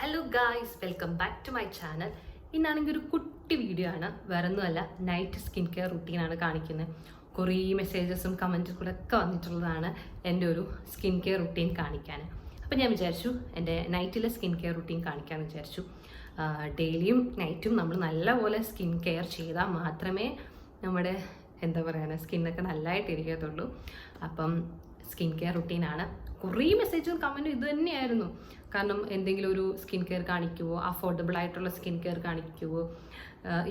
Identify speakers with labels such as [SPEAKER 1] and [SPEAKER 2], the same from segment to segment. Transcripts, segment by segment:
[SPEAKER 1] Hello guys, welcome back to my channel. ഇന്നാണെങ്കിൽ ഒരു കുട്ടി വീഡിയോ ആണ്, വേറെ ഒന്നുമല്ല, നൈറ്റ് സ്കിൻ കെയർ റുട്ടീനാണ് കാണിക്കുന്നത്. കുറേ മെസ്സേജസും കമൻറ്റും കൂടെ ഒക്കെ വന്നിട്ടുള്ളതാണ് എൻ്റെ ഒരു സ്കിൻ കെയർ റുട്ടീൻ കാണിക്കാൻ. അപ്പം ഞാൻ വിചാരിച്ചു എൻ്റെ നൈറ്റിലെ സ്കിൻ കെയർ റുട്ടീൻ കാണിക്കാമെന്ന് വിചാരിച്ചു. ഡെയിലിയും നൈറ്റും നമ്മൾ നല്ലപോലെ സ്കിൻ കെയർ ചെയ്താൽ മാത്രമേ നമ്മുടെ എന്താ പറയുക സ്കിന്നൊക്കെ നല്ലതായിട്ട് ഇരിക്കത്തുള്ളൂ. അപ്പം സ്കിൻ കെയർ റുട്ടീനാണ്. കുറേ മെസ്സേജും കമൻറ്റും ഇത് തന്നെയായിരുന്നു. കാരണം എന്തെങ്കിലും ഒരു സ്കിൻ കെയർ കാണിക്കുമോ, അഫോർഡബിൾ ആയിട്ടുള്ള സ്കിൻ കെയർ കാണിക്കുമോ.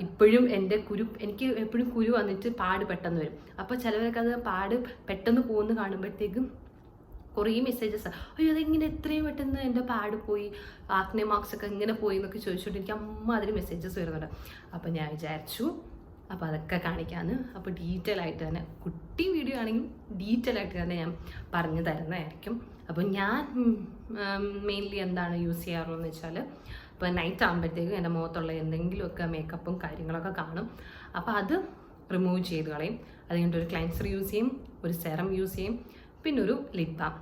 [SPEAKER 1] ഇപ്പോഴും എൻ്റെ എനിക്ക് എപ്പോഴും കുരു വന്നിട്ട് പാട് പെട്ടെന്ന് വരും. അപ്പോൾ ചിലവരൊക്കെ അത് പാട് പെട്ടെന്ന് പോകുന്ന കാണുമ്പോഴത്തേക്കും കുറേ മെസ്സേജസ്, അയ്യോ അതെങ്ങനെ എത്രയും പെട്ടെന്ന് എൻ്റെ പാട് പോയി, ആക്നെ മാർക്സ് ഒക്കെ ഇങ്ങനെ പോയി എന്നൊക്കെ ചോദിച്ചുകൊണ്ട് എനിക്ക് അതിൽ മെസ്സേജസ് വരുന്നുണ്ട്. അപ്പോൾ ഞാൻ വിചാരിച്ചു അപ്പോൾ അതൊക്കെ കാണിക്കാമെന്ന്. അപ്പോൾ ഡീറ്റെയിൽ ആയിട്ട് തന്നെ, കുട്ടി വീഡിയോ ആണെങ്കിൽ ഡീറ്റെയിൽ ആയിട്ട് തന്നെ ഞാൻ പറഞ്ഞു തരുന്നതായിരിക്കും. അപ്പോൾ ഞാൻ മെയിൻലി എന്താണ് യൂസ് ചെയ്യാറുള്ളതെന്ന് വെച്ചാൽ, ഇപ്പോൾ നൈറ്റ് ആകുമ്പോഴത്തേക്കും എൻ്റെ മുഖത്തുള്ള എന്തെങ്കിലുമൊക്കെ മേക്കപ്പും കാര്യങ്ങളൊക്കെ കാണും. അപ്പോൾ അത് റിമൂവ് ചെയ്ത് കളയും. അത് കഴിഞ്ഞിട്ട് ഒരു ക്ലൻസർ യൂസ് ചെയ്യും, ഒരു സെറം യൂസ് ചെയ്യും, പിന്നെ ഒരു ലിപ് ബാം.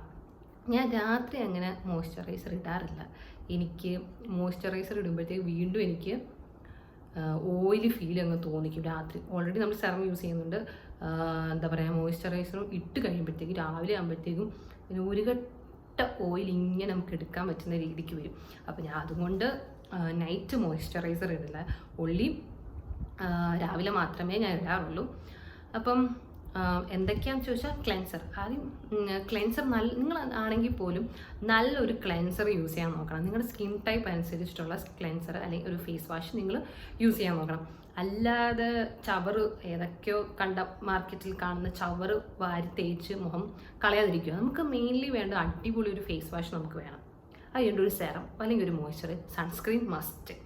[SPEAKER 1] ഞാൻ രാത്രി അങ്ങനെ മോയ്സ്ചറൈസർ ഇടാറില്ല. എനിക്ക് മോയ്സ്ചറൈസർ ഇടുമ്പോഴത്തേക്ക് വീണ്ടും എനിക്ക് ഓയിലി ഫീൽ അങ്ങ് തോന്നിക്കും രാത്രി. ഓൾറെഡി നമ്മൾ സെറം യൂസ് ചെയ്യുന്നുണ്ട്, എന്താ പറയുക, മോയ്സ്ചറൈസറും ഇട്ട് കഴിയുമ്പോഴത്തേക്കും രാവിലെ ആകുമ്പോഴത്തേക്കും ഒരു കട്ട ഓയിൽ ഇങ്ങനെ നമുക്ക് എടുക്കാൻ പറ്റുന്ന രീതിക്ക് വരും. അപ്പോൾ ഞാൻ അതുകൊണ്ട് നൈറ്റ് മോയ്സ്ചറൈസർ ഇടില്ല, ഒള്ളി രാവിലെ മാത്രമേ ഞാൻ ഇടാറുള്ളൂ. അപ്പം എന്തൊക്കെയാണെന്ന് ചോദിച്ചാൽ ക്ലെൻസർ. ആദ്യം ക്ലെൻസർ നിങ്ങൾ ആണെങ്കിൽ പോലും നല്ലൊരു ക്ലെൻസർ യൂസ് ചെയ്യാൻ നോക്കണം. നിങ്ങളുടെ സ്കിൻ ടൈപ്പ് അനുസരിച്ചിട്ടുള്ള ക്ലെൻസർ അല്ലെങ്കിൽ ഒരു ഫേസ് വാഷ് നിങ്ങൾ യൂസ് ചെയ്യാൻ നോക്കണം. അല്ലാതെ ചവറ് ഏതൊക്കെയോ കണ്ട മാർക്കറ്റിൽ കാണുന്ന ചവറ് വാരി തേച്ച് മുഖം കളയാതിരിക്കുക. നമുക്ക് മെയിൻലി വേണ്ട അടിപൊളി ഒരു ഫേസ് വാഷ് നമുക്ക് വേണം. അതിൻ്റെ ഒരു സെറം അല്ലെങ്കിൽ ഒരു മോയ്സ്ചറൈസർ, സൺസ്ക്രീൻ മസ്റ്റ്.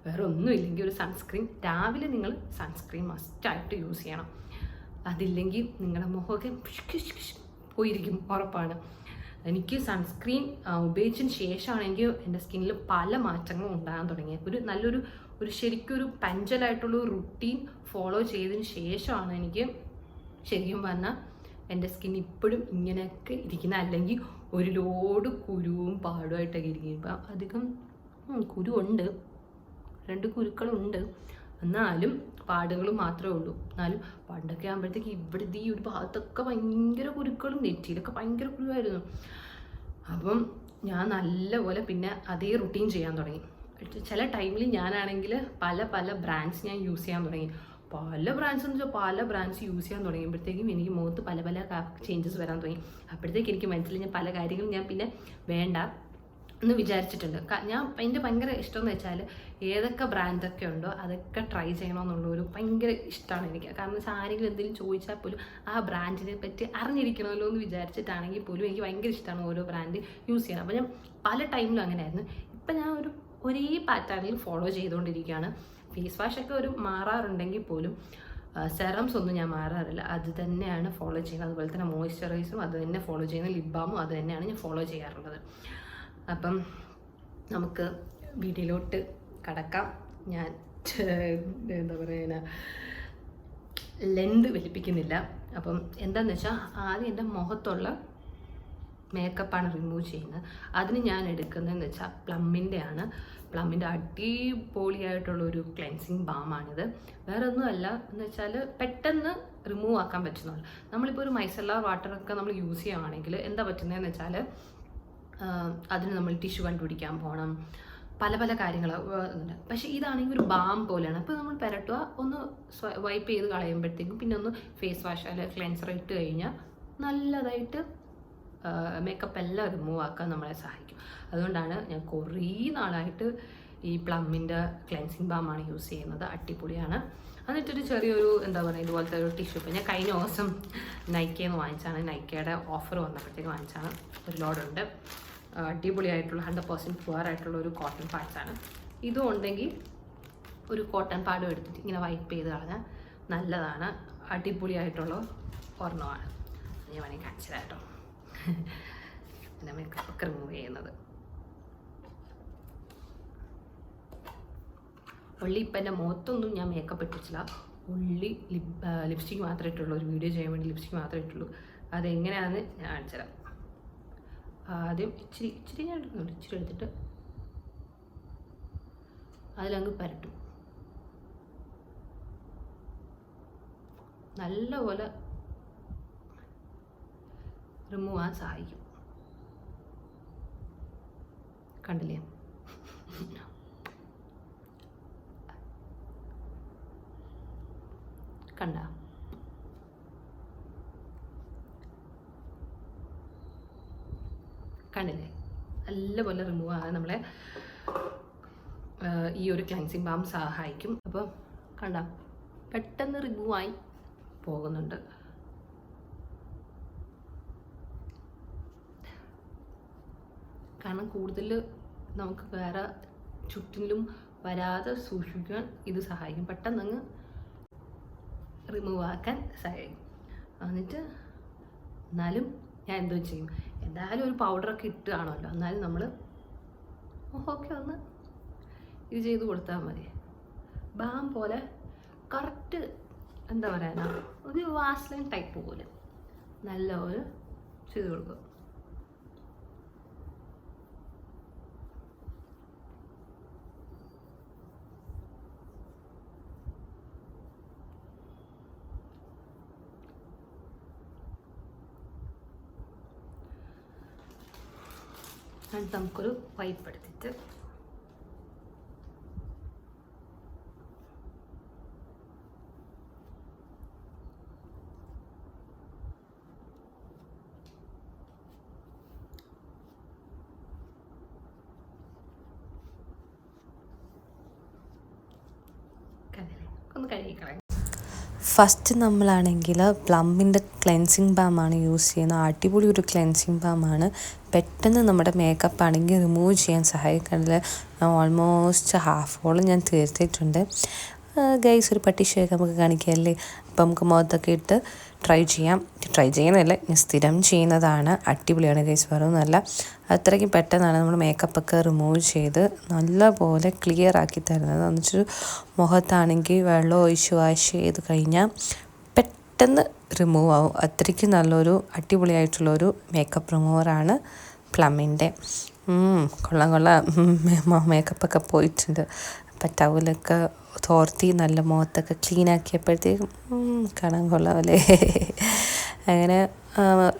[SPEAKER 1] വേറെ ഒന്നും ഇല്ലെങ്കിൽ ഒരു സൺസ്ക്രീൻ, രാവിലെ നിങ്ങൾ സൺസ്ക്രീൻ മസ്റ്റായിട്ട് യൂസ് ചെയ്യണം. അതില്ലെങ്കിൽ നിങ്ങളുടെ മുഖമൊക്കെ പോയിരിക്കും, ഉറപ്പാണ്. എനിക്ക് സൺസ്ക്രീൻ ഉപയോഗിച്ചതിന് ശേഷമാണെങ്കിൽ എൻ്റെ സ്കിന്നിൽ പല മാറ്റങ്ങളും ഉണ്ടാകാൻ തുടങ്ങി. നല്ലൊരു ശരിക്കും ഒരു പഞ്ചലായിട്ടുള്ള ഒരു റുട്ടീൻ ഫോളോ ചെയ്തതിന് ശേഷമാണ് എനിക്ക് ശരിക്കും പറഞ്ഞാൽ എൻ്റെ സ്കിൻ ഇപ്പോഴും ഇങ്ങനെയൊക്കെ ഇരിക്കുന്നത്. അല്ലെങ്കിൽ ഒരു ലോഡ് കുരുവും പാടുമായിട്ടൊക്കെ ഇരിക്കും. ഇപ്പം അധികം കുരുവുണ്ട്, 2 കുരുക്കളുണ്ട്, എന്നാലും പാടുകൾ മാത്രമേ ഉള്ളൂ. എന്നാലും പണ്ടൊക്കെ ആകുമ്പോഴത്തേക്ക് ഇവിടുത്തെ ഈ ഒരു ഭാഗത്തൊക്കെ ഭയങ്കര കുരുക്കളും നെറ്റിയിലൊക്കെ ഭയങ്കര കുരുവായിരുന്നു. അപ്പം ഞാൻ നല്ലപോലെ പിന്നെ അതേ റുട്ടീൻ ചെയ്യാൻ തുടങ്ങി. ചില ടൈമിൽ ഞാനാണെങ്കിൽ പല ബ്രാൻഡ്സ് ഞാൻ യൂസ് ചെയ്യാൻ തുടങ്ങി. പല ബ്രാൻഡ്സ് എന്ന് വെച്ചാൽ പല ബ്രാൻഡ്സ് യൂസ് ചെയ്യാൻ തുടങ്ങിയപ്പോഴത്തേക്കും എനിക്ക് മുഖത്ത് പല ചേഞ്ചസ് വരാൻ തുടങ്ങി. അപ്പോഴത്തേക്ക് എനിക്ക് മനസ്സിലായി ഞാൻ പല കാര്യങ്ങളും ഞാൻ പിന്നെ വേണ്ട എന്ന് വിചാരിച്ചിട്ടുണ്ട്. എൻ്റെ ഭയങ്കര ഇഷ്ടമെന്ന് വെച്ചാൽ ഏതൊക്കെ ബ്രാൻഡൊക്കെ ഉണ്ടോ അതൊക്കെ ട്രൈ ചെയ്യണമെന്നുള്ളൊരു ഭയങ്കര ഇഷ്ടമാണ് എനിക്ക്. കാരണം വെച്ചാൽ ആരെങ്കിലും എന്തെങ്കിലും ചോദിച്ചാൽ പോലും ആ ബ്രാൻഡിനെ പറ്റി അറിഞ്ഞിരിക്കണമല്ലോ എന്ന് വിചാരിച്ചിട്ടാണെങ്കിൽ പോലും എനിക്ക് ഭയങ്കര ഇഷ്ടമാണ് ഓരോ ബ്രാൻഡ് യൂസ് ചെയ്യണം. അപ്പോൾ ഞാൻ പല ടൈമിലും അങ്ങനെയായിരുന്നു. ഇപ്പം ഞാൻ ഒരേ പാറ്റേണിൽ ഫോളോ ചെയ്തുകൊണ്ടിരിക്കുകയാണ്. ഫേസ് വാഷൊക്കെ മാറാറുണ്ടെങ്കിൽ പോലും സെറംസ് ഒന്നും ഞാൻ മാറാറില്ല, അത് തന്നെയാണ് ഫോളോ ചെയ്യുന്നത്. അതുപോലെ തന്നെ മോയ്സ്ചറൈസറും അത് തന്നെ ഫോളോ ചെയ്യുന്നത്, ലിപ് ബാമും അത് തന്നെയാണ് ഞാൻ ഫോളോ ചെയ്യാറുള്ളത്. അപ്പം നമുക്ക് വീഡിയോയിലോട്ട് കടക്കാം. ഞാൻ എന്താ പറയുക, ലെന്ത് വലിപ്പിക്കുന്നില്ല. അപ്പം എന്താണെന്ന് വെച്ചാൽ ആദ്യം എൻ്റെ മുഖത്തുള്ള മേക്കപ്പാണ് റിമൂവ് ചെയ്യുന്നത്. അതിന് ഞാൻ എടുക്കുന്നതെന്ന് വെച്ചാൽ പ്ലമ്മിൻ്റെ അടിപൊളിയായിട്ടുള്ളൊരു ക്ലെൻസിങ് ബാമാണിത്. വേറെ ഒന്നുമല്ല എന്ന് വെച്ചാൽ പെട്ടെന്ന് റിമൂവ് ആക്കാൻ പറ്റുന്നുള്ളൂ. നമ്മളിപ്പോൾ ഒരു മൈസെല്ലാർ വാട്ടറൊക്കെ നമ്മൾ യൂസ് ചെയ്യുകയാണെങ്കിൽ എന്താ പറ്റുന്നതെന്ന് വെച്ചാൽ അതിന് നമ്മൾ ടിഷ്യൂ കണ്ടുപിടിക്കാൻ പോകണം, പല കാര്യങ്ങളുണ്ട്. പക്ഷേ ഇതാണെങ്കിൽ ഒരു ബാം പോലെയാണ്. അപ്പോൾ നമ്മൾ പുരട്ടുക, ഒന്ന് വൈപ്പ് ചെയ്ത് കളയുമ്പോഴത്തേക്കും പിന്നെ ഒന്ന് ഫേസ് വാഷ് അല്ലെങ്കിൽ ക്ലെൻസർ ഇട്ട് കഴിഞ്ഞാൽ നല്ലതായിട്ട് മേക്കപ്പ് എല്ലാം റിമൂവ് ആക്കാൻ നമ്മളെ സഹായിക്കും. അതുകൊണ്ടാണ് ഞാൻ കുറേ നാളായിട്ട് ഈ പ്ലമ്മിൻ്റെ ക്ലെൻസിങ് ബാമാണ് യൂസ് ചെയ്യുന്നത്. അടിപൊളിയാണ്. എന്നിട്ടൊരു ചെറിയൊരു എന്താ പറയുക ഇതുപോലത്തെ ഒരു ടിഷ്യൂ പേപ്പർ ഞാൻ കഴിഞ്ഞ ദിവസം നൈക്കയിൽ നിന്ന് വാങ്ങിച്ചാണ്. നൈക്കയുടെ ഓഫർ വന്നപ്പോഴത്തേക്ക് വാങ്ങിച്ചാണ്. ഒരു ലോഡുണ്ട്. അടിപൊളിയായിട്ടുള്ള 100% പ്യുവർ ആയിട്ടുള്ള ഒരു കോട്ടൺ പാഡ്സാണ്. ഇതും ഉണ്ടെങ്കിൽ ഒരു കോട്ടൺ പാഡും എടുത്തിട്ട് ഇങ്ങനെ വൈപ്പ് ചെയ്ത് കളഞ്ഞാൽ നല്ലതാണ്. അടിപൊളിയായിട്ടുള്ള ഒരെണ്ണമാണ്. ഞാൻ വേണമെങ്കിൽ കാണിച്ചത് കേട്ടോ, എൻ്റെ മേക്കപ്പൊക്കെ റിമൂവ് ചെയ്യുന്നത്. ഒള്ളി ഇപ്പം എൻ്റെ മുഖത്തൊന്നും ഞാൻ മേക്കപ്പ് ഇട്ടിട്ടില്ല. ഒള്ളി ലിപ്സ്റ്റിക്ക് മാത്രമേ ഇട്ടുള്ളൂ. ഒരു വീഡിയോ ചെയ്യാൻ വേണ്ടി ലിപ്സ്റ്റിക്ക് മാത്രമേ ഇട്ടുള്ളൂ. അതെങ്ങനെയാണെന്ന് ഞാൻ കാണിച്ചു തരാം. ആദ്യം ഇച്ചിരി ഞാൻ എടുക്കുന്നുണ്ട്. ഇച്ചിരി എടുത്തിട്ട് അതിലങ്ങ് പരട്ടും. നല്ലപോലെ റിമൂവ് ആകാൻ സഹായിക്കും. കണ്ടില്ലേ? കണ്ട? കണ്ടില്ലേ? നല്ലപോലെ റിമൂവ് ആകാൻ നമ്മളെ ഈ ഒരു ക്ലെൻസിങ് ബാം സഹായിക്കും. അപ്പോൾ കണ്ട, പെട്ടെന്ന് റിമൂവ് ആയി പോകുന്നുണ്ട്. കാരണം കൂടുതൽ നമുക്ക് വേറെ ചുറ്റിലും വരാതെ സൂക്ഷിക്കാൻ ഇത് സഹായിക്കും. പെട്ടെന്ന് അങ്ങ് റിമൂവ് ആക്കാൻ സഹായിക്കും. എന്നിട്ട് എന്നാലും ഞാൻ എന്തോ ചെയ്യും, എന്തായാലും ഒരു പൗഡറൊക്കെ ഇട്ടാണല്ലോ, എന്നാലും നമ്മൾ ഓക്കെ ഒന്ന് ഇത് ചെയ്ത് കൊടുത്താൽ മതി. ബാം പോലെ കറക്റ്റ് എന്താ പറയാനാ, ഒരു വാസ്ലൈൻ ടൈപ്പ് പോലെ നല്ല ഒരു ചെയ്ത് കൊടുക്കുക. എന്നിട്ട് നമുക്കൊരു വൈപ്പ് എടുത്തിട്ട് ഒന്ന് കഴുകിക്കളയാം.
[SPEAKER 2] ഫസ്റ്റ് നമ്മളാണെങ്കിൽ പ്ലമ്മിൻ്റെ ക്ലെൻസിങ് ബാമാണ് യൂസ് ചെയ്യുന്നത്. അടിപൊളി ഒരു ക്ലെൻസിങ് ബാമാണ്. പെട്ടെന്ന് നമ്മുടെ മേക്കപ്പ് ആണെങ്കിൽ റിമൂവ് ചെയ്യാൻ സഹായിക്കുന്നില്ല. ഓൾമോസ്റ്റ് ഹാഫോളം ഞാൻ തീർത്തിട്ടുണ്ട്. ഗൈസ്, ഒരു പട്ടിഷയൊക്കെ നമുക്ക് കാണിക്കാമല്ലേ? അപ്പം നമുക്ക് മുഖത്തൊക്കെ ഇട്ട് ട്രൈ ചെയ്യുന്നതല്ല, ഞാൻ സ്ഥിരം ചെയ്യുന്നതാണ്. അടിപൊളിയാണ് ഗൈസ്, വേറൊന്നുമല്ല. അത്രയ്ക്കും പെട്ടെന്നാണ് നമ്മൾ മേക്കപ്പൊക്കെ റിമൂവ് ചെയ്ത് നല്ലപോലെ ക്ലിയർ ആക്കി തരുന്നത്. എന്നുവെച്ചാൽ മുഖത്താണെങ്കിൽ വെള്ളം ഒഴിച്ച് വാഷ് ചെയ്ത് കഴിഞ്ഞാൽ പെട്ടെന്ന് റിമൂവ് ആവും. അത്രയ്ക്കും നല്ലൊരു അടിപൊളിയായിട്ടുള്ളൊരു മേക്കപ്പ് റിമൂവറാണ് പ്ലമ്മിൻ്റെ. കൊള്ളാം. മേക്കപ്പൊക്കെ പോയിട്ടുണ്ട്. അപ്പം ടവലൊക്കെ തോർത്തി നല്ല മുഖത്തൊക്കെ ക്ലീൻ ആക്കിയപ്പോഴത്തേക്കും കാണാൻ കൊള്ളാമല്ലേ? അങ്ങനെ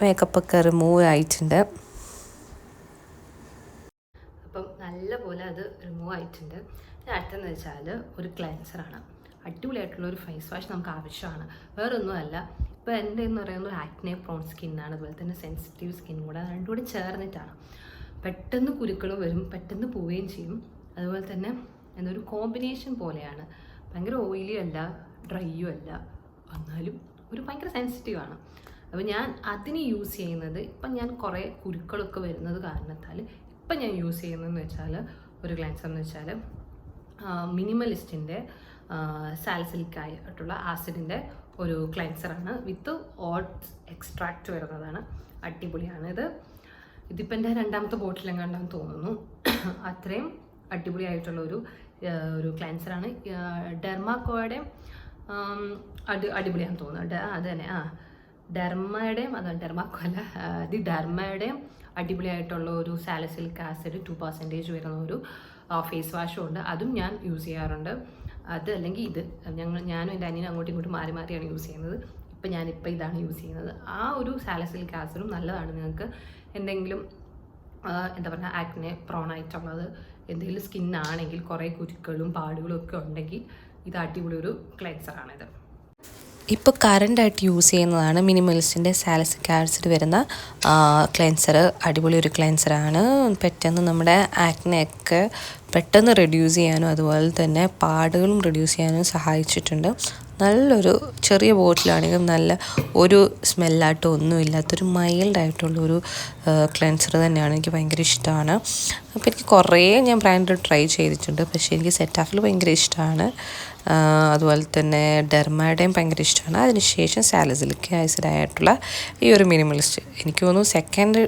[SPEAKER 2] മേക്കപ്പൊക്കെ റിമൂവ് ആയിട്ടുണ്ട്.
[SPEAKER 1] അപ്പം നല്ലപോലെ അത് റിമൂവ് ആയിട്ടുണ്ട്. അടുത്തെന്ന് വെച്ചാൽ ഒരു ക്ലെൻസറാണ്. അടിപൊളിയായിട്ടുള്ളൊരു ഫേസ് വാഷ് നമുക്ക് ആവശ്യമാണ്. വേറൊന്നുമല്ല, ഇപ്പോൾ എൻ്റെ എന്ന് പറയുന്നത് ഒരു ആക്നെ പ്രോൺ സ്കിന്നാണ്, അതുപോലെ തന്നെ സെൻസിറ്റീവ് സ്കിൻ കൂടെ, രണ്ടും കൂടി ചേർന്നിട്ടാണ്. പെട്ടെന്ന് കുരുക്കൾ വരും, പെട്ടെന്ന് പോവുകയും ചെയ്യും. അതുപോലെ തന്നെ എന്നൊരു കോമ്പിനേഷൻ പോലെയാണ്. ഭയങ്കര ഓയിലിയും അല്ല, ഡ്രൈയും അല്ല, എന്നാലും ഒരു ഭയങ്കര സെൻസിറ്റീവാണ്. അപ്പോൾ ഞാൻ അതിന് യൂസ് ചെയ്യുന്നത്, ഇപ്പം ഞാൻ കുറേ കുരുക്കളൊക്കെ വരുന്നത് കാരണത്താൽ ഇപ്പം ഞാൻ യൂസ് ചെയ്യുന്നതെന്ന് വെച്ചാൽ ഒരു ക്ലെൻസർ എന്ന് വെച്ചാൽ മിനിമലിസ്റ്റിൻ്റെ സാലിസിലിക് ആയിട്ടുള്ള ആസിഡിൻ്റെ ഒരു ക്ലെൻസറാണ്. വിത്ത് ഓട്സ് എക്സ്ട്രാക്റ്റ് വരുന്നതാണ്. അടിപൊളിയാണ് ഇതിപ്പോൾ എൻ്റെ രണ്ടാമത്തെ ബോട്ടിലെങ്ങാണ്ടാന്ന് തോന്നുന്നു. അത്രയും അടിപൊളിയായിട്ടുള്ള ഒരു ക്ലെൻസറാണ്. ഡെർമാക്കോയുടെ അടിപൊളിയാണെന്ന് തോന്നുന്നു. അത് തന്നെ ഡെർമയുടെയും, അത് ഡെർമാക്കോ അല്ല, ഡെർമയുടെയും അടിപൊളിയായിട്ടുള്ള ഒരു സാലിസിലിക് ആസിഡ് 2% വരുന്ന ഒരു ഫേസ് വാഷും ഉണ്ട്. അതും ഞാൻ യൂസ് ചെയ്യാറുണ്ട്. അത് അല്ലെങ്കിൽ ഇത് ഞാനും എൻ്റെ അനിയനും അങ്ങോട്ടും ഇങ്ങോട്ടും മാറിയാണ് യൂസ് ചെയ്യുന്നത്. ഞാനിപ്പോൾ ഇതാണ് യൂസ് ചെയ്യുന്നത്. ആ ഒരു സാലിസിലിക് ആസിഡും നല്ലതാണ്. നിങ്ങൾക്ക് എന്തെങ്കിലും എന്താ പറയുക ആക്നെ പ്രോണായിട്ടുള്ളത് എന്തെങ്കിലും സ്കിന്നാണെങ്കിൽ, കുറേ കുരുക്കളും പാടുകളും ഒക്കെ ഉണ്ടെങ്കിൽ ഇത് അടിപൊളി ഒരു ക്ലെൻസറാണിത്.
[SPEAKER 2] ഇപ്പോൾ കറണ്ടായിട്ട് യൂസ് ചെയ്യുന്നതാണ് മിനിമലിസ്റ്റിൻ്റെ സാലിസിലിക് ആസിഡ് വരുന്ന ക്ലെൻസർ. അടിപൊളി ഒരു ക്ലെൻസറാണ്. പെട്ടെന്ന് നമ്മുടെ ആക്നെയൊക്കെ പെട്ടെന്ന് റെഡ്യൂസ് ചെയ്യാനും അതുപോലെ തന്നെ പാടുകളും റെഡ്യൂസ് ചെയ്യാനും സഹായിച്ചിട്ടുണ്ട്. നല്ലൊരു ചെറിയ ബോട്ടിലാണെങ്കിലും നല്ല ഒരു സ്മെല്ലായിട്ടോ ഒന്നും ഇല്ലാത്തൊരു മൈൽഡായിട്ടുള്ളൊരു ക്ലെൻസർ തന്നെയാണ്. എനിക്ക് ഭയങ്കര ഇഷ്ടമാണ്. അപ്പോൾ എനിക്ക് കുറേ ഞാൻ ബ്രാൻഡ് ട്രൈ ചെയ്തിട്ടുണ്ട്, പക്ഷേ എനിക്ക് സെറ്റാഫിൽ ഭയങ്കര ഇഷ്ടമാണ്. അതുപോലെ തന്നെ ഡെർമയുടെയും ഭയങ്കര ഇഷ്ടമാണ്. അതിനുശേഷം സാലിസിലിക് ആസിഡ് ആയിട്ടുള്ള ഈ ഒരു മിനിമലിസ്റ്റ്, എനിക്ക് തോന്നുന്നു സെക്കൻഡ്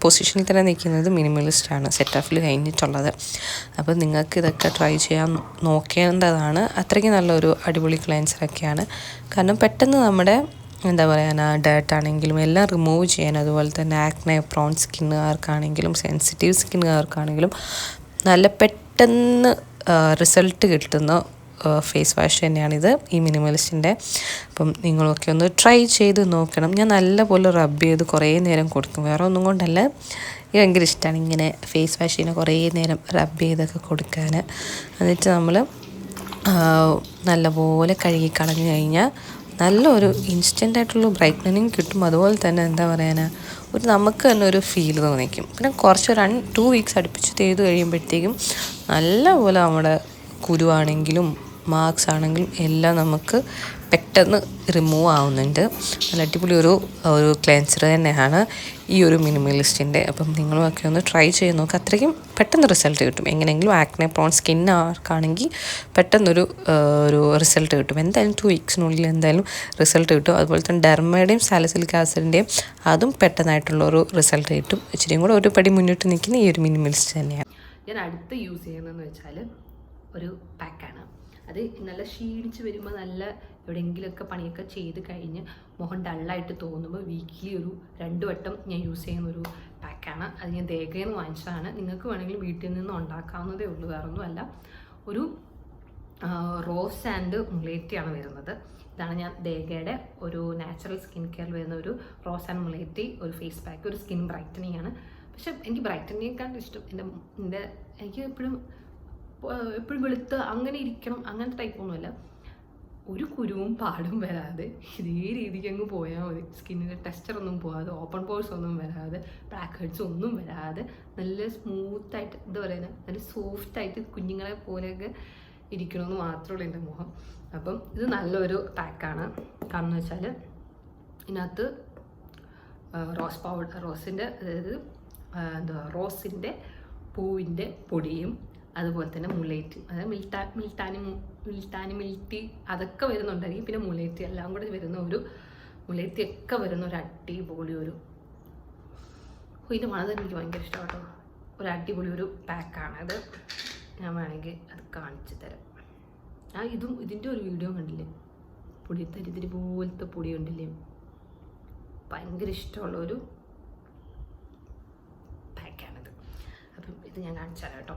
[SPEAKER 2] പൊസിഷനിൽ തന്നെ നിൽക്കുന്നത് മിനിമലിസ്റ്റാണ് സെറ്റാഫിൽ കഴിഞ്ഞിട്ടുള്ളത്. അപ്പോൾ നിങ്ങൾക്ക് ഇതൊക്കെ ട്രൈ ചെയ്യാൻ നോക്കേണ്ടതാണ്. അത്രയ്ക്ക് നല്ലൊരു അടിപൊളി ക്ലെൻസറൊക്കെയാണ്. കാരണം പെട്ടെന്ന് നമ്മുടെ എന്താ പറയുക ഡേർട്ടാണെങ്കിലും എല്ലാം റിമൂവ് ചെയ്യാൻ, അതുപോലെ തന്നെ ആക്നെ പ്രോൺ സ്കിന്നുകാർക്കാണെങ്കിലും സെൻസിറ്റീവ് സ്കിന്നുകാർക്കാണെങ്കിലും നല്ല പെട്ടെന്ന് റിസൾട്ട് കിട്ടുന്ന ഫേസ് വാഷ് തന്നെയാണിത്, ഈ മിനിമലിസ്റ്റിൻ്റെ. അപ്പം നിങ്ങളൊക്കെ ഒന്ന് ട്രൈ ചെയ്ത് നോക്കണം. ഞാൻ നല്ലപോലെ റബ്ബ് ചെയ്ത് കുറേ നേരം കൊടുക്കും, വേറെ ഒന്നും കൊണ്ടല്ല, എനിക്ക് ഭയങ്കര ഇഷ്ടമാണ് ഇങ്ങനെ ഫേസ് വാഷിനെ കുറേ നേരം റബ്ബ് ചെയ്തൊക്കെ കൊടുക്കാൻ. എന്നിട്ട് നമ്മൾ നല്ലപോലെ കഴുകി കളഞ്ഞു കഴിഞ്ഞാൽ നല്ലൊരു ഇൻസ്റ്റൻ്റായിട്ടുള്ള ബ്രൈറ്റ്നിങ് കിട്ടും. അതുപോലെ തന്നെ എന്താ പറയാനാ, ഒരു നമുക്ക് തന്നെ ഒരു ഫീൽ തോന്നിക്കും. പിന്നെ കുറച്ച് 2 വീക്സ് അടുപ്പിച്ച് ചെയ്ത് കഴിയുമ്പോഴത്തേക്കും നല്ലപോലെ നമ്മുടെ കുരുവാണെങ്കിലും മാർക്സ് ആണെങ്കിലും എല്ലാം നമുക്ക് പെട്ടെന്ന് റിമൂവ് ആവുന്നുണ്ട്. നല്ല അടിപൊളി ഒരു ക്ലെൻസർ തന്നെയാണ് ഈ ഒരു മിനിമലിസ്റ്റിൻ്റെ. അപ്പം നിങ്ങളുമൊക്കെ ഒന്ന് ട്രൈ ചെയ്ത് നോക്കുക, അത്രയ്ക്കും പെട്ടെന്ന് റിസൾട്ട് കിട്ടും. എങ്ങനെയെങ്കിലും ആക്നെ പ്രോൺ സ്കിൻ ആർക്കാണെങ്കിൽ പെട്ടെന്നൊരു റിസൾട്ട് കിട്ടും. എന്തായാലും 2 വീക്സിനുള്ളിൽ എന്തായാലും റിസൾട്ട് കിട്ടും. അതുപോലെ തന്നെ ഡെർമയുടെയും സാലിസിലിക് ആസിഡിൻ്റെയും അതും പെട്ടെന്നായിട്ടുള്ളൊരു റിസൾട്ട് കിട്ടും. ഇച്ചിരിയും കൂടെ ഒരു പടി മുന്നോട്ട് നിൽക്കുന്ന ഈ ഒരു മിനിമലിസ്റ്റ് തന്നെയാണ്.
[SPEAKER 1] ഞാൻ അടുത്ത് യൂസ് ചെയ്യുന്നതെന്ന് വെച്ചാൽ ഒരു പാക്കാണ്. അത് നല്ല ക്ഷീണിച്ച് വരുമ്പോൾ, നല്ല എവിടെയെങ്കിലുമൊക്കെ പണിയൊക്കെ ചെയ്ത് കഴിഞ്ഞ് മുഖം ഡള്ളായിട്ട് തോന്നുമ്പോൾ വീക്കിലി ഒരു 2 വട്ടം ഞാൻ യൂസ് ചെയ്യുന്ന ഒരു പാക്കാണ്. അത് ഞാൻ ദേഗയിൽ നിന്ന് വാങ്ങിച്ചതാണ്. നിങ്ങൾക്ക് വേണമെങ്കിൽ വീട്ടിൽ നിന്ന് ഉണ്ടാക്കാവുന്നതേ ഉള്ളൂ, വേറൊന്നും അല്ല. ഒരു റോസ് ആൻഡ് മുളേറ്റിയാണ് വരുന്നത്. ഇതാണ് ഞാൻ ദേഗയുടെ ഒരു നാച്ചുറൽ സ്കിൻ കെയറിൽ വരുന്ന ഒരു റോസ് ആൻഡ് മുളേറ്റി ഒരു ഫേസ് പാക്ക്, ഒരു സ്കിൻ ബ്രൈറ്റനിങ് ആണ്. പക്ഷെ എനിക്ക് ബ്രൈറ്റനിങ്ങിനെക്കാളും ഇഷ്ടം എനിക്ക് എപ്പോഴും വെളുത്ത് അങ്ങനെ ഇരിക്കണം അങ്ങനത്തെ ടൈപ്പൊന്നുമല്ല. ഒരു കുരുവും പാടും വരാതെ ഇതേ രീതിക്ക് അങ്ങ് പോയാൽ മതി. സ്കിന്നിൻ്റെ ടെക്സ്ചറൊന്നും പോകാതെ, ഓപ്പൺ പോഴ്സ് ഒന്നും വരാതെ, ബ്ലാക്ക് ഹെഡ്സ് ഒന്നും വരാതെ, നല്ല സ്മൂത്തായിട്ട്, എന്താ പറയുന്നത്, നല്ല സോഫ്റ്റായിട്ട് കുഞ്ഞുങ്ങളെ പോലെയൊക്കെ ഇരിക്കണമെന്ന് മാത്രമുള്ളൂ എൻ്റെ മുഖം. അപ്പം ഇത് നല്ലൊരു പാക്കാണ്. കാരണം എന്ന് വെച്ചാൽ ഇതിനകത്ത് റോസിൻ്റെ അതായത് റോസിൻ്റെ പൂവിൻ്റെ പൊടിയും അതുപോലെ തന്നെ മുളേറ്റും, അതായത് മിൽറ്റി അതൊക്കെ വരുന്നുണ്ടായിരിക്കും. പിന്നെ മുളേറ്റി എല്ലാം കൂടെ വരുന്ന മുളേറ്റിയൊക്കെ വരുന്ന ഒരു അടിപൊളി ഇതിൻ്റെ മണം എനിക്ക് ഭയങ്കര ഇഷ്ടം കേട്ടോ. ഒരു അടിപൊളി ഒരു പാക്കാണത്. ഞാൻ വേണമെങ്കിൽ അത് കാണിച്ചു തരാം. ഇതിൻ്റെ ഒരു വീഡിയോ കണ്ടില്ലേ, തരിതിരി പോലത്തെ പൊടി കണ്ടില്ലേ, ഭയങ്കര ഇഷ്ടമുള്ളൊരു പാക്കാണിത്. അപ്പം ഇത് ഞാൻ കാണിച്ചു തരാം കേട്ടോ.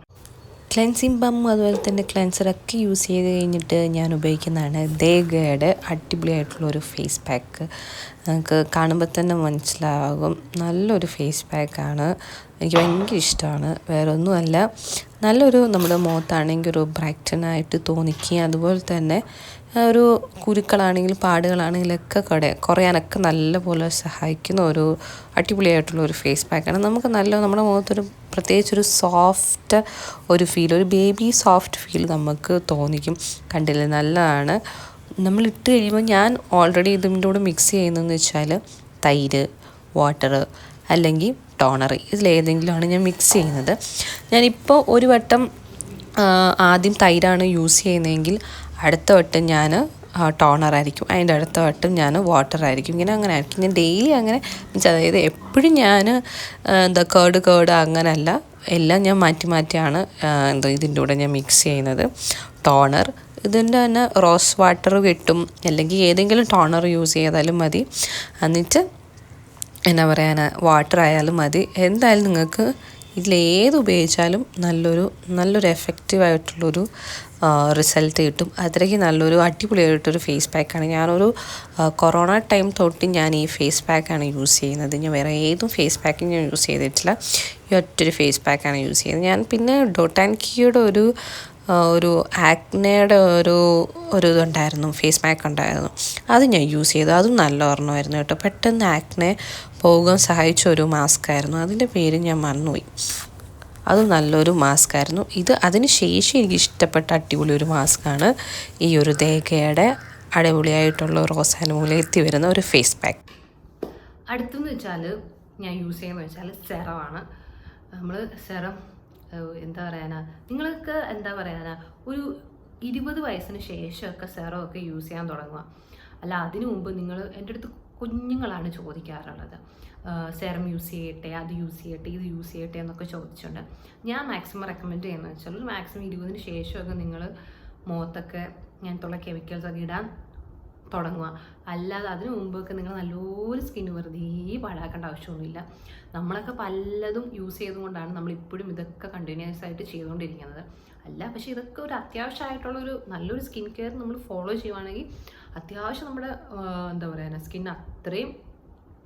[SPEAKER 2] ക്ലെൻസിങ് ബാം അതുപോലെ തന്നെ ക്ലെൻസറൊക്കെ യൂസ് ചെയ്ത് കഴിഞ്ഞിട്ട് ഞാൻ ഉപയോഗിക്കുന്നതാണ് ദേഗയുടെ അടിപൊളിയായിട്ടുള്ളൊരു ഫേസ് പാക്ക്. നമുക്ക് കാണുമ്പോൾ തന്നെ മനസ്സിലാകും, നല്ലൊരു ഫേസ് പാക്കാണ്. എനിക്ക് ഭയങ്കര ഇഷ്ടമാണ്. വേറെ ഒന്നുമല്ല, നല്ലൊരു നമ്മുടെ മുഖത്താണെങ്കിൽ ഒരു ബ്രൈറ്റനായിട്ട് തോന്നിക്കുകയും അതുപോലെ തന്നെ ഒരു കുരുക്കളാണെങ്കിലും പാടുകളാണെങ്കിലൊക്കെ കുറയാനൊക്കെ നല്ലപോലെ സഹായിക്കുന്ന ഒരു അടിപൊളിയായിട്ടുള്ള ഒരു ഫേസ് പാക്കാണ്. നമുക്ക് നമ്മുടെ മുഖത്തൊരു പ്രത്യേകിച്ചൊരു സോഫ്റ്റ് ഒരു ഫീൽ, ഒരു ബേബി സോഫ്റ്റ് ഫീൽ നമുക്ക് തോന്നിക്കും. കണ്ടില്ലേ, നല്ലതാണ്. നമ്മൾ ഇട്ട് കഴിയുമ്പോൾ ഞാൻ ഓൾറെഡി ഇതിൻ്റെ കൂടെ മിക്സ് ചെയ്യുന്നതെന്ന് വെച്ചാൽ തൈര്, വാട്ടർ അല്ലെങ്കിൽ ടോണർ, ഇതിലേതെങ്കിലുമാണ് ഞാൻ മിക്സ് ചെയ്യുന്നത്. ഞാനിപ്പോൾ ഒരു വട്ടം ആദ്യം തൈരാണ് യൂസ് ചെയ്യുന്നതെങ്കിൽ അടുത്ത വട്ടം ഞാൻ ടോണറായിരിക്കും, അതിൻ്റെ അടുത്ത വട്ടം ഞാൻ വാട്ടറായിരിക്കും. അങ്ങനെ ആയിരിക്കും. ഞാൻ ഡെയിലി അങ്ങനെ അതായത് എപ്പോഴും ഞാൻ കേട് അങ്ങനെയല്ല, എല്ലാം ഞാൻ മാറ്റിയാണ് ഇതിൻ്റെ കൂടെ ഞാൻ മിക്സ് ചെയ്യുന്നത്. ടോണർ ഇതിൻ്റെ തന്നെ റോസ് വാട്ടർ കിട്ടും, അല്ലെങ്കിൽ ഏതെങ്കിലും ടോണർ യൂസ് ചെയ്താലും മതി. എന്നിട്ട് എന്നാ പറയാനാ, വാട്ടർ ആയാലും മതി. എന്തായാലും നിങ്ങൾക്ക് ഇതിലേത് ഉപയോഗിച്ചാലും നല്ലൊരു എഫക്റ്റീവായിട്ടുള്ളൊരു റിസൾട്ട് കിട്ടും. അത്രയ്ക്ക് നല്ലൊരു അടിപൊളിയായിട്ടൊരു ഫേസ് പാക്കാണ്. ഞാനൊരു കൊറോണ ടൈം തൊട്ട് ഞാൻ ഈ ഫേസ് പാക്കാണ് യൂസ് ചെയ്യുന്നത്. ഞാൻ വേറെ ഏതും ഫേസ് പാക്കിങ് ഞാൻ യൂസ് ചെയ്തിട്ടില്ല, ഈ ഒറ്റൊരു ഫേസ് പാക്കാണ് യൂസ് ചെയ്യുന്നത്. ഞാൻ പിന്നെ ഡോട്ട് ആൻഡ് കീയുടെ ഒരു ആക്നയുടെ ഒരു ഇതുണ്ടായിരുന്നു, ഫേസ് പാക്ക് ഉണ്ടായിരുന്നു, അത് ഞാൻ യൂസ് ചെയ്തു. അതും നല്ല ഓർമ്മയായിരുന്നു കേട്ടോ. പെട്ടെന്ന് ആക്നെ പോകാൻ സഹായിച്ച ഒരു മാസ്ക് ആയിരുന്നു, അതിൻ്റെ പേര് ഞാൻ മറന്നുപോയി. അതും നല്ലൊരു മാസ്ക് ആയിരുന്നു. അതിന് ശേഷം എനിക്ക് ഇഷ്ടപ്പെട്ട അടിപൊളി ഒരു മാസ്കാണ് ഈ ഒരു ദേഗയുടെ അടിപൊളിയായിട്ടുള്ള റോസ് ആൻഡ് മുളേറ്റി വരുന്ന ഒരു ഫേസ് പാക്ക്.
[SPEAKER 1] അടുത്തെന്ന് വെച്ചാൽ ഞാൻ യൂസ് ചെയ്യുന്നത് വെച്ചാൽ സെറമാണ്. നമ്മൾ സെറം എന്താ പറയാനാ, നിങ്ങൾക്ക് എന്താ പറയാനാ, ഒരു 20 വയസ്സിന് ശേഷമൊക്കെ സെറമൊക്കെ യൂസ് ചെയ്യാൻ തുടങ്ങുക. അല്ല, അതിനു മുമ്പ് നിങ്ങൾ എൻ്റെ അടുത്ത് കുഞ്ഞുങ്ങളാണ് ചോദിക്കാറുള്ളത്, സെറം യൂസ് ചെയ്യട്ടെ, അത് യൂസ് ചെയ്യട്ടെ, ഇത് യൂസ് ചെയ്യട്ടെ എന്നൊക്കെ ചോദിച്ചിട്ടുണ്ട്. ഞാൻ മാക്സിമം റെക്കമെൻഡ് ചെയ്യുന്നത് വെച്ചാൽ ഒരു മാക്സിമം 20-ന് ശേഷമൊക്കെ നിങ്ങൾ മുഖത്തൊക്കെ ഇങ്ങനത്തുള്ള കെമിക്കൽസൊക്കെ ഇടാൻ തുടങ്ങുക. അല്ലാതെ അതിന് മുമ്പൊക്കെ നിങ്ങൾ നല്ലൊരു സ്കിൻ വെറുതെ പാഴാക്കേണ്ട ആവശ്യമൊന്നുമില്ല. നമ്മളൊക്കെ പലതും യൂസ് ചെയ്തുകൊണ്ടാണ് നമ്മളിപ്പോഴും ഇതൊക്കെ കണ്ടിന്യൂസ് ആയിട്ട് ചെയ്തുകൊണ്ടിരിക്കുന്നത്. അല്ല, പക്ഷേ ഇതൊക്കെ ഒരു അത്യാവശ്യമായിട്ടുള്ളൊരു നല്ലൊരു സ്കിൻ കെയർ നമ്മൾ ഫോളോ ചെയ്യുവാണെങ്കിൽ അത്യാവശ്യം നമ്മുടെ എന്താ പറയുക സ്കിൻ അത്രയും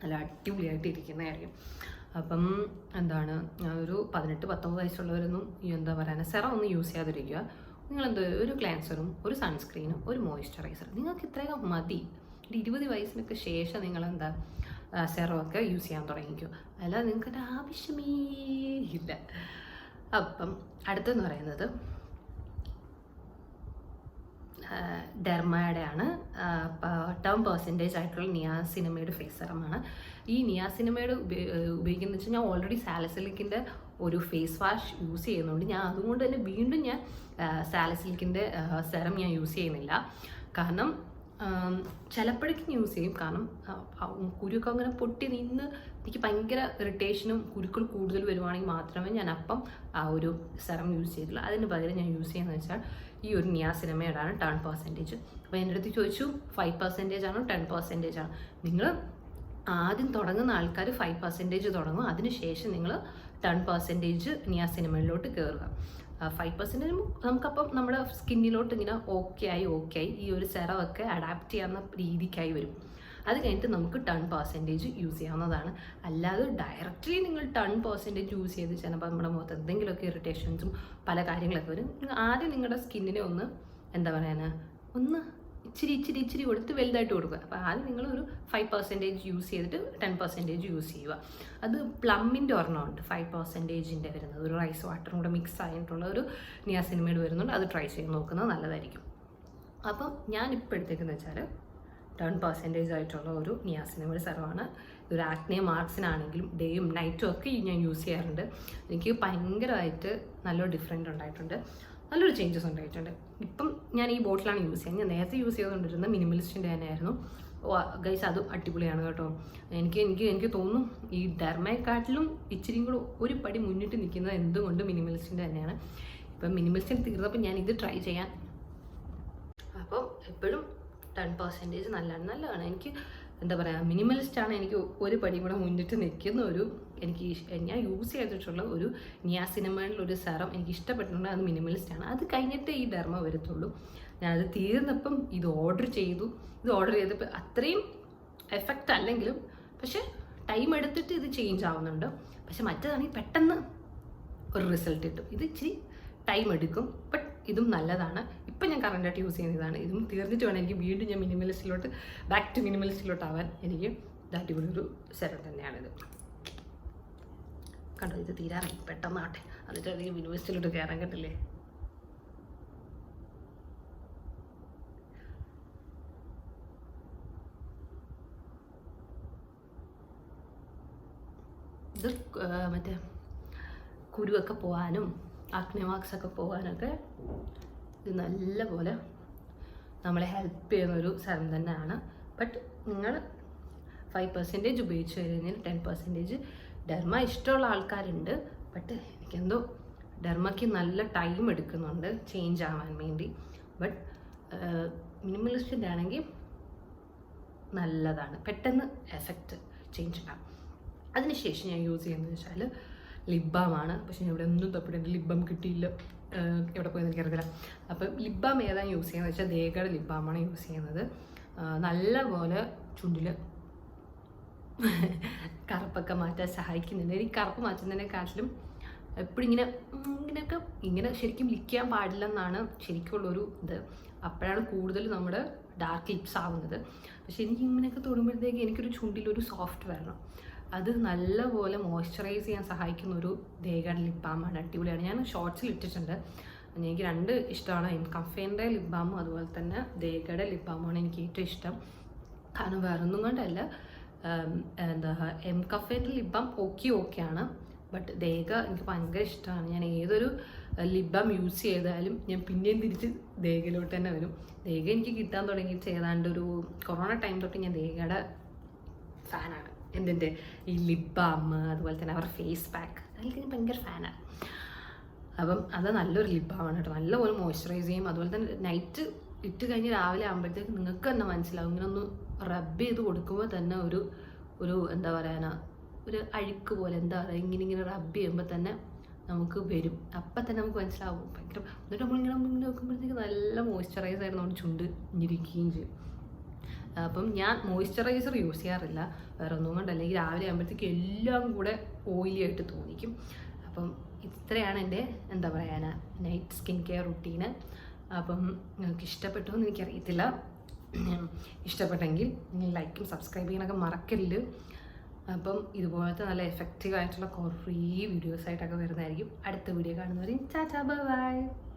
[SPEAKER 1] നല്ല അടിപൊളിയായിട്ട് ഇരിക്കുന്നതായിരിക്കും. അപ്പം എന്താണ്, ഒരു 18-19 വയസ്സുള്ളവരൊന്നും ഈ എന്താ പറയുക സെറം ഒന്നും യൂസ് ചെയ്യാതിരിക്കുക. നിങ്ങളെന്തോ ഒരു ക്ലാൻസറും ഒരു സൺസ്ക്രീനും ഒരു മോയ്സ്ചറൈസറും നിങ്ങൾക്ക് ഇത്രയും മതി. ഒരു 20 വയസ്സിനൊക്കെ ശേഷം നിങ്ങളെന്താ സെറമൊക്കെ യൂസ് ചെയ്യാൻ തുടങ്ങിക്കോ. അല്ലാതെ നിങ്ങൾക്കത് ആവശ്യമേ ഇല്ല. അപ്പം അടുത്തെന്ന് പറയുന്നത് ഡെർമയുടെ ആണ് 10% ആയിട്ടുള്ള നിയാസിനമൈഡ് ഫേസ് സെറമാണ്. ഈ നിയാസിനമൈഡ് ഉപയോഗിക്കുന്നത് വെച്ചാൽ ഞാൻ ഓൾറെഡി സാലിസിലിക്കിൻ്റെ ഒരു ഫേസ് വാഷ് യൂസ് ചെയ്യുന്നുണ്ട്. ഞാൻ അതുകൊണ്ട് തന്നെ വീണ്ടും ഞാൻ സാലിസിലിക്കിൻ്റെ സെറം ഞാൻ യൂസ് ചെയ്യുന്നില്ല. കാരണം ചിലപ്പോഴേക്കും യൂസ് ചെയ്യും. കാരണം കുരുക്കെ അങ്ങനെ പൊട്ടി നിന്ന് എനിക്ക് ഭയങ്കര ഇറിറ്റേഷനും കുരുക്കൾ കൂടുതൽ വരുവാണെങ്കിൽ മാത്രമേ ഞാൻ അപ്പം ആ ഒരു സെറം യൂസ് ചെയ്തിട്ടുള്ളൂ. അതിന് പകരം ഞാൻ യൂസ് ചെയ്യുന്നത് വെച്ചാൽ ഈ ഒരു നിയാസിനമൈഡാണ് 10%. അപ്പോൾ എൻ്റെ അടുത്ത് ചോദിച്ചു 5% ആണോ 10% ആണോ? നിങ്ങൾ ആദ്യം തുടങ്ങുന്ന ആൾക്കാർ 5% തുടങ്ങും. അതിനുശേഷം നിങ്ങൾ 10% നിയാസിനമൈഡിലോട്ട് കയറുക. 5% നമുക്കപ്പം നമ്മുടെ സ്കിന്നിലോട്ട് ഇങ്ങനെ ഓക്കെ ആയി ഈ ഒരു സെറമൊക്കെ അഡാപ്റ്റ് ചെയ്യാവുന്ന രീതിക്കായി വരും. അത് കഴിഞ്ഞിട്ട് നമുക്ക് 10% യൂസ് ചെയ്യാവുന്നതാണ്. അല്ലാതെ ഡയറക്റ്റ്ലി നിങ്ങൾ 10% യൂസ് ചെയ്ത് ചിലപ്പോൾ നമ്മുടെ മുഖത്ത് എന്തെങ്കിലുമൊക്കെ ഇറിറ്റേഷൻസും പല കാര്യങ്ങളൊക്കെ വരും. ആദ്യം നിങ്ങളുടെ സ്കിന്നിനെ ഒന്ന് എന്താ പറയുക ഒന്ന് ഇച്ചിരി കൊടുത്ത് വലുതായിട്ട് കൊടുക്കുക. അപ്പോൾ ആദ്യം നിങ്ങളൊരു 5% യൂസ് ചെയ്തിട്ട് 10% യൂസ് ചെയ്യുക. അത് പ്ലമ്മിൻ്റെ ഒരെണ്ണമുണ്ട് 5%ൻ്റെ വരുന്നത്, ഒരു റൈസ് വാട്ടറും കൂടെ മിക്സ് ആയിട്ടുള്ള ഒരു നിയാസിനമൈഡ് വരുന്നുണ്ട്. അത് ട്രൈ ചെയ്ത് നോക്കുന്നത് നല്ലതായിരിക്കും. അപ്പം ഞാനിപ്പോൾ എടുത്തേക്കെന്ന് വെച്ചാൽ 10% ആയിട്ടുള്ള ഒരു നിയാസിനമൈഡ് സെറമാണ്. ഒരു ആക്നെ മാർക്സിനാണെങ്കിലും ഡേയും നൈറ്റും ഒക്കെ ഞാൻ യൂസ് ചെയ്യാറുണ്ട്. എനിക്ക് ഭയങ്കരമായിട്ട് നല്ലൊരു ഡിഫറൻറ്റ് ഉണ്ടായിട്ടുണ്ട്, നല്ലൊരു ചേഞ്ചസ് ഉണ്ടായിട്ടുണ്ട്. ഇപ്പം ഞാൻ ഈ ബോട്ടിലാണ് യൂസ് ചെയ്യുന്നത്. ഞാൻ നേരത്തെ യൂസ് ചെയ്തുകൊണ്ടിരുന്നത് മിനിമലിസ്റ്റിൻ്റെ തന്നെയായിരുന്നു. ഗൈസ് അതും അടിപൊളിയാണ് കേട്ടോ. എനിക്ക് തോന്നുന്നു ഈ ഡെർമയെക്കാട്ടിലും ഇച്ചിരിയും കൂടെ ഒരു പടി മുന്നിട്ട് നിൽക്കുന്നത് എന്തുകൊണ്ട് മിനിമലിസ്റ്റിൻ്റെ തന്നെയാണ്. ഇപ്പം മിനിമലിസ്റ്റിന് തീർന്നപ്പോൾ ഞാൻ ഇത് ട്രൈ ചെയ്യാൻ. അപ്പം എപ്പോഴും 10% നല്ലതാണ്. എനിക്ക് എന്താ പറയുക മിനിമലിസ്റ്റാണ് എനിക്ക് ഒരു പടി കൂടെ മുന്നിട്ട് നിൽക്കുന്ന ഒരു ഞാൻ യൂസ് ചെയ്തിട്ടുള്ള ഒരു നിയാസിനമൈഡിൽ ഒരു സെറം എനിക്ക് ഇഷ്ടപ്പെട്ടിട്ടുണ്ട്. അത് മിനിമലിസ്റ്റാണ്. അത് കഴിഞ്ഞിട്ടേ ഈ ഡെർമ വരത്തുള്ളൂ. ഞാനത് തീർന്നപ്പം ഇത് ഓർഡർ ചെയ്തപ്പോൾ അത്രയും എഫക്റ്റ് അല്ലെങ്കിലും പക്ഷെ ടൈം എടുത്തിട്ട് ഇത് ചേഞ്ച് ആവുന്നുണ്ട്. പക്ഷെ മറ്റേതാണെങ്കിൽ പെട്ടെന്ന് ഒരു റിസൾട്ട് കിട്ടും. ഇത് ഇച്ചിരി ടൈം എടുക്കും, ബട്ട് ഇതും നല്ലതാണ്. ഇപ്പം ഞാൻ കറണ്ടായിട്ട് യൂസ് ചെയ്യുന്നതാണ്. ഇതും തീർന്നിട്ട് വേണം എനിക്ക് വീണ്ടും ഞാൻ ബാക്ക് ടു മിനിമലിസ്റ്റിലോട്ട് ആവാൻ. എനിക്ക് അടിപൊളി ഒരു സെറം തന്നെയാണിത്. കണ്ടോ, ഇത് തീരാറായി പെട്ടെന്നാട്ടെ, എന്നിട്ട് അധികം മിനിമലിസ്റ്റിലോട്ട് കയറാൻ കിട്ടില്ലേ. ഇത് മറ്റേ കുരുവൊക്കെ പോകാനും ആക്നെ മാർക്സ് ഒക്കെ പോകാനൊക്കെ ഇത് നല്ലപോലെ നമ്മളെ ഹെൽപ്പ് ചെയ്യുന്നൊരു സെറം തന്നെയാണ്. ബട്ട് നിങ്ങൾ 5% ഉപയോഗിച്ച് കഴിഞ്ഞാൽ 10% ഡെർമ ഇഷ്ടമുള്ള ആൾക്കാരുണ്ട്. ബട്ട് എനിക്കെന്തോ ഡെർമയ്ക്ക് നല്ല ടൈം എടുക്കുന്നുണ്ട് ചേഞ്ച് ആവാൻ വേണ്ടി. ബട്ട് മിനിമലിസ്റ്റിൻ്റെ ആണെങ്കിൽ നല്ലതാണ്, പെട്ടെന്ന് എഫക്റ്റ് ചേഞ്ച് ഉണ്ടാകും. അതിനുശേഷം ഞാൻ യൂസ് ചെയ്യുന്നത് വെച്ചാൽ ലിപ് ബാമാണ്. പക്ഷെ ഞാൻ ഇവിടെ ഒന്നും തപ്പിട്ട് ലിപ് ബാം കിട്ടിയില്ല, എവിടെ പോയെന്ന് എനിക്കറിയില്ല. അപ്പം ലിപ് ബാം ഏതാണ് യൂസ് ചെയ്യുന്നത് വെച്ചാൽ ദേഗയുടെ ലിപ് ബാമാണ് യൂസ് ചെയ്യുന്നത്. നല്ലപോലെ ചുണ്ടിൽ കറുപ്പൊക്കെ മാറ്റാൻ സഹായിക്കുന്നുണ്ട്. ഈ കറുപ്പ് മാറ്റുന്നതിനെക്കാട്ടിലും എപ്പോഴും ഇങ്ങനെ ശരിക്കും ലിക്ക് ചെയ്യാൻ പാടില്ലെന്നാണ് ശരിക്കുള്ളൊരു ഇത്. അപ്പോഴാണ് കൂടുതൽ നമ്മുടെ ഡാർക്ക് ലിപ്സ് ആവുന്നത്. പക്ഷെ എനിക്ക് ഇങ്ങനെയൊക്കെ തൊടുമ്പോഴത്തേക്ക് എനിക്കൊരു ചുണ്ടിലൊരു സോഫ്റ്റ് വരണം. അത് നല്ലപോലെ മോയ്സ്ചറൈസ് ചെയ്യാൻ സഹായിക്കുന്ന ഒരു ദേഗയുടെ ലിപ് ബാമാണ്. അടിപൊളിയാണ്. ഞാൻ ഷോർട്സിൽ ഇട്ടിട്ടുണ്ട്. എനിക്ക് 2 ഇഷ്ടമാണ്. കഫേൻ്റെ ലിപ് ബാമും അതുപോലെ തന്നെ ദേഗയുടെ ലിപ് ബാമുമാണ് എനിക്ക് ഏറ്റവും ഇഷ്ടം. കാരണം വേറൊന്നും കൊണ്ടല്ല, കഫേൻ്റെ ലിപ് ബാം ഓക്കെയാണ്. ബട്ട് ദേഗ എനിക്ക് ഭയങ്കര ഇഷ്ടമാണ്. ഞാൻ ഏതൊരു ലിപ് ബാം യൂസ് ചെയ്താലും ഞാൻ പിന്നെയും തിരിച്ച് ദേഗയിലോട്ട് തന്നെ വരും. ദേഗ എനിക്ക് കിട്ടാൻ തുടങ്ങിയിട്ട് ഏതാണ്ട് ഒരു കൊറോണ ടൈം തൊട്ട് ഞാൻ ദേഗയുടെ ഫാനാണ്. എന്തിൻ്റെ ഈ ലിപ് ബാം അതുപോലെ തന്നെ അവരുടെ ഫേസ് പാക്ക്, അതിലേക്ക് ഞാൻ ഭയങ്കര ഫാനാണ്. അപ്പം അത് നല്ലൊരു ലിപ് ബാമാണ് കേട്ടോ. നല്ലപോലെ മോയ്സ്ചറൈസ് ചെയ്യും. അതുപോലെ തന്നെ നൈറ്റ് ഇട്ട് കഴിഞ്ഞ് രാവിലെ ആകുമ്പോഴത്തേക്ക് നിങ്ങൾക്ക് തന്നെ മനസ്സിലാവും. ഇങ്ങനെ ഒന്ന് റബ്ബ് ചെയ്ത് കൊടുക്കുമ്പോൾ തന്നെ ഒരു എന്താ പറയാനാ, ഒരു അഴുക്ക് പോലെ, എന്താ പറയുക, ഇങ്ങനെ റബ്ബ് ചെയ്യുമ്പോൾ തന്നെ നമുക്ക് വരും. അപ്പം തന്നെ നമുക്ക് മനസ്സിലാവും ഭയങ്കര. എന്നിട്ട് നമ്മളിങ്ങനെ നോക്കുമ്പോഴത്തേക്ക് നല്ല മോയ്സ്ചറൈസ് ആയിരുന്നു നമ്മുടെ ചുണ്ട് ഇരിക്കുകയും ചെയ്യും. അപ്പം ഞാൻ മോയ്സ്ചറൈസർ യൂസ് ചെയ്യാറില്ല, വേറെ ഒന്നും കൊണ്ടല്ല. ഈ രാവിലെ ആകുമ്പോഴത്തേക്ക് എല്ലാം കൂടെ ഓയിലി ആയിട്ട് തോന്നിക്കും. അപ്പം ഇത്രയാണ് എൻ്റെ എന്താ പറയാനാ നൈറ്റ് സ്കിൻ കെയർ റുട്ടീന്. അപ്പം നിങ്ങൾക്ക് ഇഷ്ടപ്പെട്ടോ എന്ന് എനിക്കറിയത്തില്ല. ഇഷ്ടപ്പെട്ടെങ്കിൽ നിങ്ങൾ ലൈക്കും സബ്സ്ക്രൈബ് ചെയ്യാനൊക്കെ മറക്കരുത്. അപ്പം ഇതുപോലത്തെ നല്ല എഫക്റ്റീവ് ആയിട്ടുള്ള കുറേ വീഡിയോസായിട്ടൊക്കെ വരുന്നതായിരിക്കും. അടുത്ത വീഡിയോ കാണുന്നവരെയും ടാറ്റാ ബൈ ബൈ.